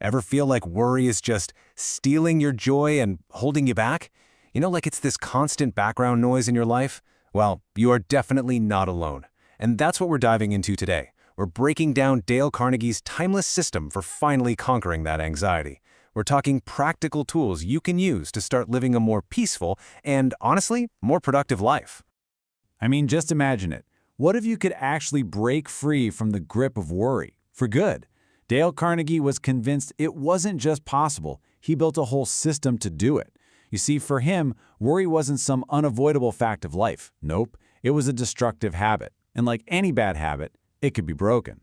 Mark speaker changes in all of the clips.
Speaker 1: Ever feel like worry is just stealing your joy and holding you back? Like it's this constant background noise in your life? Well, you are definitely not alone. And that's what we're diving into today. We're breaking down Dale Carnegie's timeless system for finally conquering that anxiety. We're talking practical tools you can use to start living a more peaceful and, honestly, more productive life.
Speaker 2: I mean, just imagine it. What if you could actually break free from the grip of worry for good? Dale Carnegie was convinced it wasn't just possible. He built a whole system to do it. You see, for him, worry wasn't some unavoidable fact of life. Nope, it was a destructive habit. And like any bad habit, it could be broken.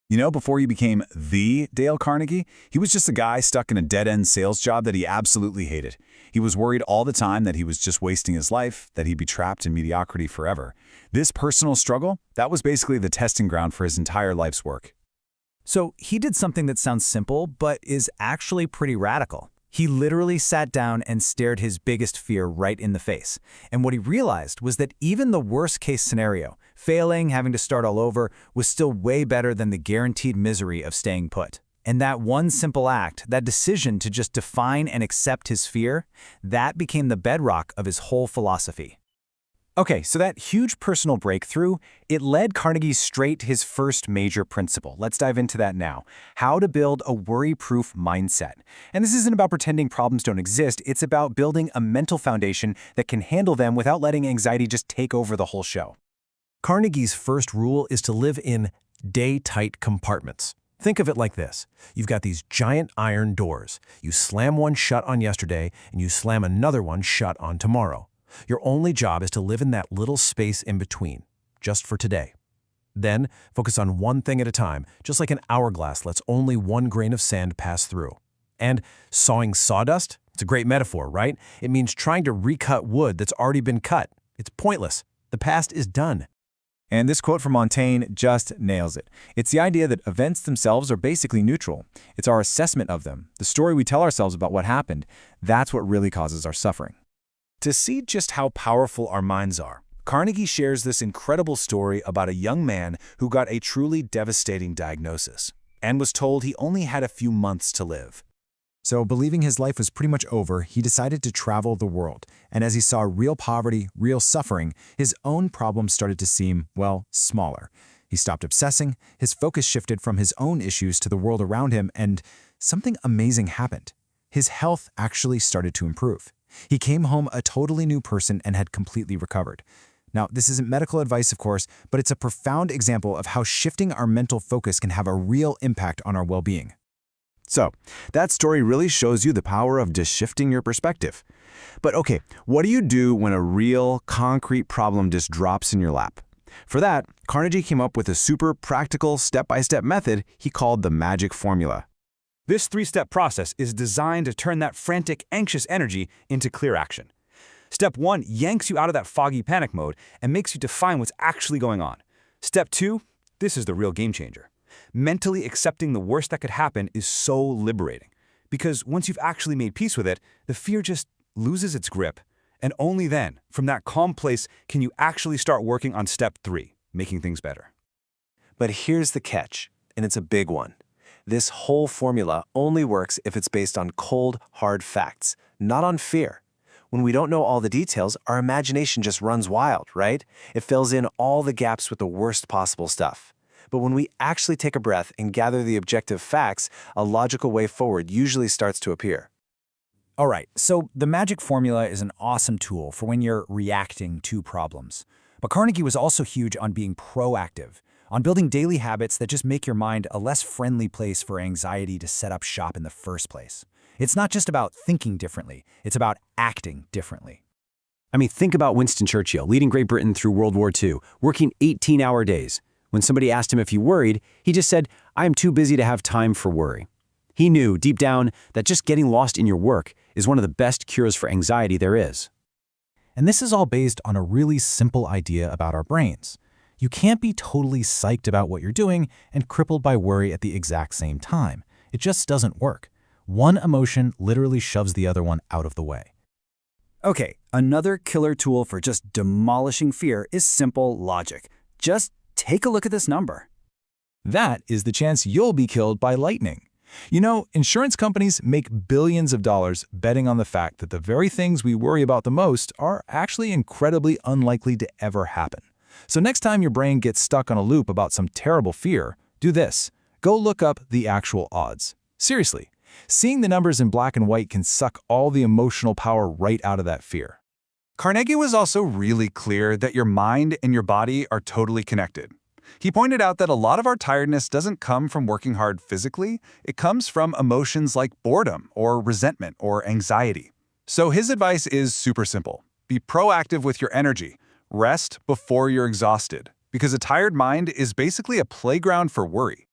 Speaker 3: Before he became the Dale Carnegie, he was just a guy stuck in a dead-end sales job that he absolutely hated. He was worried all the time that he was just wasting his life, that he'd be trapped in mediocrity forever. This personal struggle, that was basically the testing ground for his entire life's work.
Speaker 4: So he did something that sounds simple, but is actually pretty radical. He literally sat down and stared his biggest fear right in the face. And what he realized was that even the worst-case scenario, failing, having to start all over, was still way better than the guaranteed misery of staying put. And that one simple act, that decision to just define and accept his fear, that became the bedrock of his whole philosophy.
Speaker 1: Okay, so that huge personal breakthrough, it led Carnegie straight to his first major principle. Let's dive into that now. How to build a worry-proof mindset. And this isn't about pretending problems don't exist, it's about building a mental foundation that can handle them without letting anxiety just take over the whole show.
Speaker 5: Carnegie's first rule is to live in day-tight compartments. Think of it like this. You've got these giant iron doors. You slam one shut on yesterday, and you slam another one shut on tomorrow. Your only job is to live in that little space in between, just for today. Then, focus on one thing at a time, just like an hourglass lets only one grain of sand pass through. And sawing sawdust? It's a great metaphor, right? It means trying to recut wood that's already been cut. It's pointless. The past is done.
Speaker 3: And this quote from Montaigne just nails it. It's the idea that events themselves are basically neutral. It's our assessment of them, the story we tell ourselves about what happened. That's what really causes our suffering.
Speaker 1: To see just how powerful our minds are, Carnegie shares this incredible story about a young man who got a truly devastating diagnosis and was told he only had a few months to live.
Speaker 6: So, believing his life was pretty much over, he decided to travel the world. And as he saw real poverty, real suffering, his own problems started to seem, well, smaller. He stopped obsessing, his focus shifted from his own issues to the world around him, and something amazing happened. His health actually started to improve. He came home a totally new person and had completely recovered. Now, this isn't medical advice, of course, but it's a profound example of how shifting our mental focus can have a real impact on our well-being.
Speaker 1: So, that story really shows you the power of just shifting your perspective. But okay, what do you do when a real, concrete problem just drops in your lap? For that, Carnegie came up with a super practical, step-by-step method he called the magic formula. This 3-step process is designed to turn that frantic, anxious energy into clear action. Step 1 yanks you out of that foggy panic mode and makes you define what's actually going on. Step 2, this is the real game changer. Mentally accepting the worst that could happen is so liberating. Because once you've actually made peace with it, the fear just loses its grip. And only then, from that calm place, can you actually start working on step 3, making things better.
Speaker 5: But here's the catch, and it's a big one. This whole formula only works if it's based on cold, hard facts, not on fear. When we don't know all the details, our imagination just runs wild, right? It fills in all the gaps with the worst possible stuff. But when we actually take a breath and gather the objective facts, a logical way forward usually starts to appear.
Speaker 4: All right, so the magic formula is an awesome tool for when you're reacting to problems. But Carnegie was also huge on being proactive, on building daily habits that just make your mind a less friendly place for anxiety to set up shop in the first place. It's not just about thinking differently, it's about acting differently.
Speaker 7: I mean, think about Winston Churchill, leading Great Britain through World War II, working 18-hour days. When somebody asked him if he worried, he just said, "I am too busy to have time for worry." He knew, deep down, that just getting lost in your work is one of the best cures for anxiety there is.
Speaker 5: And this is all based on a really simple idea about our brains. You can't be totally psyched about what you're doing and crippled by worry at the exact same time. It just doesn't work. One emotion literally shoves the other one out of the way.
Speaker 8: Okay, another killer tool for just demolishing fear is simple logic. Just take a look at this number.
Speaker 6: That is the chance you'll be killed by lightning.
Speaker 3: You know, insurance companies make billions of dollars betting on the fact that the very things we worry about the most are actually incredibly unlikely to ever happen. So next time your brain gets stuck on a loop about some terrible fear, do this. Go look up the actual odds. Seriously, seeing the numbers in black and white can suck all the emotional power right out of that fear.
Speaker 9: Carnegie was also really clear that your mind and your body are totally connected. He pointed out that a lot of our tiredness doesn't come from working hard physically, it comes from emotions like boredom or resentment or anxiety. So his advice is super simple. Be proactive with your energy. Rest before you're exhausted, because a tired mind is basically a playground for worry.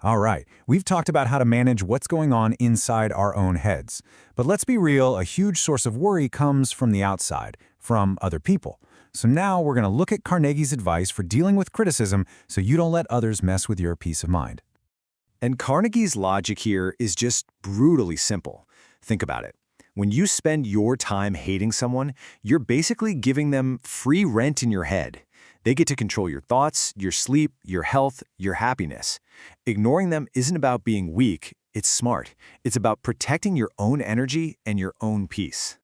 Speaker 1: All right, we've talked about how to manage what's going on inside our own heads. But let's be real, a huge source of worry comes from the outside, from other people. So now we're going to look at Carnegie's advice for dealing with criticism so you don't let others mess with your peace of mind.
Speaker 7: And Carnegie's logic here is just brutally simple. Think about it. When you spend your time hating someone, you're basically giving them free rent in your head. They get to control your thoughts, your sleep, your health, your happiness. Ignoring them isn't about being weak, it's smart. It's about protecting your own energy and your own peace.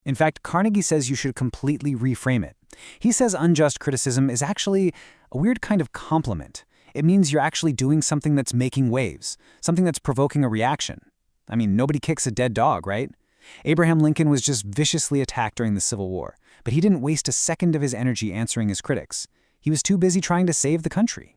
Speaker 8: In fact, Carnegie says you should completely reframe it. He says unjust criticism is actually a weird kind of compliment. It means you're actually doing something that's making waves, something that's provoking a reaction. I mean, nobody kicks a dead dog, right? Abraham Lincoln was just viciously attacked during the Civil War, but he didn't waste a second of his energy answering his critics. He was too busy trying to save the country.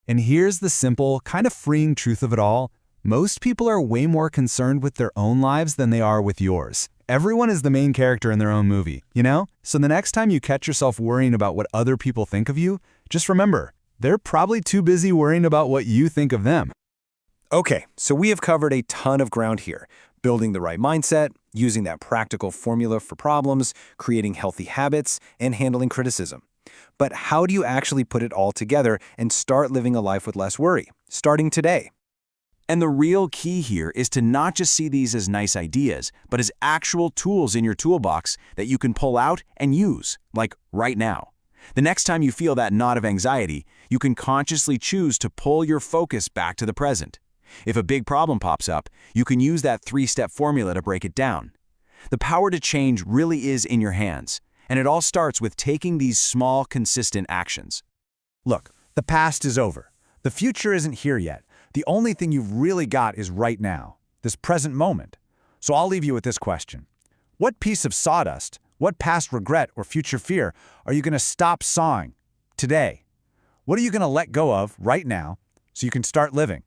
Speaker 6: And here's the simple, kind of freeing truth of it all. Most people are way more concerned with their own lives than they are with yours. Everyone is the main character in their own movie, you know? So the next time you catch yourself worrying about what other people think of you, just remember, they're probably too busy worrying about what you think of them.
Speaker 7: Okay, so we have covered a ton of ground here. Building the right mindset, using that practical formula for problems, creating healthy habits, and handling criticism. But how do you actually put it all together and start living a life with less worry, starting today?
Speaker 1: And the real key here is to not just see these as nice ideas, but as actual tools in your toolbox that you can pull out and use, like right now. The next time you feel that knot of anxiety, you can consciously choose to pull your focus back to the present. If a big problem pops up, you can use that 3-step formula to break it down. The power to change really is in your hands, and it all starts with taking these small, consistent actions.
Speaker 2: Look, the past is over. The future isn't here yet. The only thing you've really got is right now, this present moment. So I'll leave you with this question. What piece of sawdust, what past regret or future fear are you going to stop sawing today? What are you going to let go of right now so you can start living?